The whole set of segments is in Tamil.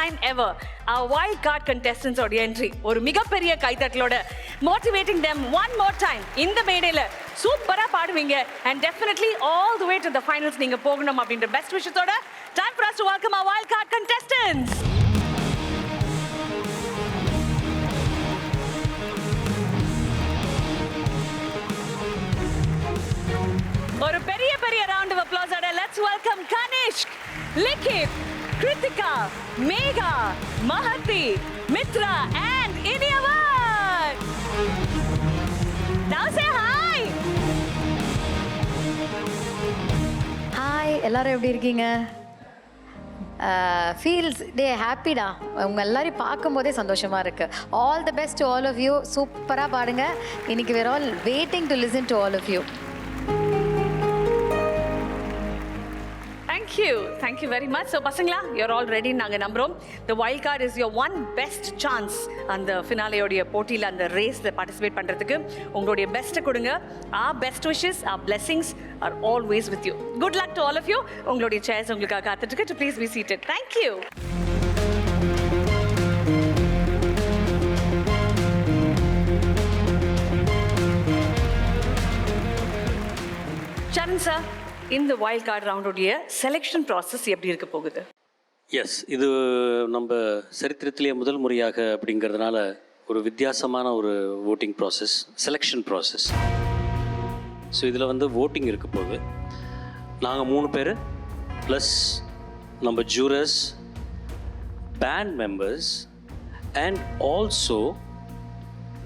time ever, our wild card contestants oda entry ஒரு மிகப்பெரிய கைதட்டலோட motivating them one more time இந்த மேடையில சூப்பரா பாடுவீங்க and definitely all the way to the finals நீங்க போகணும் அப்படின்ற best wishes ஓட time for us to welcome our wild card contestants. ஒரு பெரிய பெரிய round of applause ஓட let's welcome Kanishk, Likith, Kritika, Megha, Mahati, Mitra and Iniyavar. Now say hi. Hi, எல்லாரும் எப்படி இருக்கீங்க? ஃபீல்ஸ் டே ஹாப்பிடா. உங்கள் எல்லாரையும் பார்க்கும்போதே சந்தோஷமாக இருக்குது. All the best to all of you. சூப்பராக பாடுங்க. இன்னைக்கு we're all waiting to listen to all of you. Thank you very much. So பசங்களா, you're all ready நாங்க நம்புறோம். The wild card is your one best chance அந்த finale உடைய போட்டியில அந்த ரேஸ்ல பார்ட்டிசிபேட் பண்றதுக்கு உங்களுடைய பெஸ்ட் கொடுங்க. Our best wishes, our blessings are always with you. Good luck to all of you. உங்களுடைய chairs உங்களுக்காக காத்துட்டு இருக்கு. Please be seated. Thank you. Charan sir, இந்த வைல்ட் கார்டு ரவுண்டுடைய செலெக்ஷன் ப்ராசஸ் எப்படி இருக்க போகுது? எஸ், இது நம்ம சரித்திரத்திலேயே முதல் முறையாக அப்படிங்கிறதுனால ஒரு வித்தியாசமான ஒரு voting process, selection process. So இதில் வந்து ஓட்டிங் இருக்க போகுது. நாங்கள் 3 பேர் ப்ளஸ் நம்ம jurors, band members and also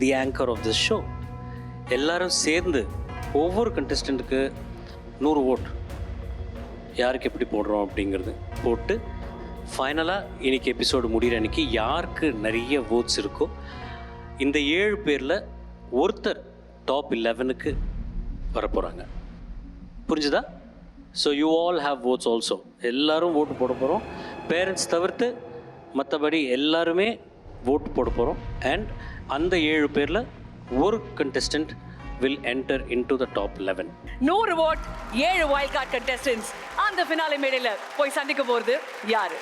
the anchor of the show எல்லாரும் சேர்ந்து ஒவ்வொரு கண்டெஸ்டண்ட்டுக்கு 100 ஓட் யாருக்கு எப்படி போடுறோம் அப்படிங்கிறது போட்டு ஃபைனலாக இன்றைக்கி எபிசோடு முடிகிற அன்றைக்கி யாருக்கு நிறைய ஓட்ஸ் இருக்கோ இந்த 7 பேரில் ஒருத்தர் டாப் 11க்கு வரப்போகிறாங்க. புரிஞ்சுதா? So you all have votes also. எல்லோரும் ஓட்டு போட போகிறோம். பேரண்ட்ஸ் தவிர்த்து மற்றபடி எல்லாருமே ஓட்டு போட போகிறோம். அண்ட் அந்த 7 பேரில் ஒரு contestant will enter into the top 11. 100 vote 7 wild card contestants அந்த finale மேடையில போய் சந்திக்க போறது யாரு?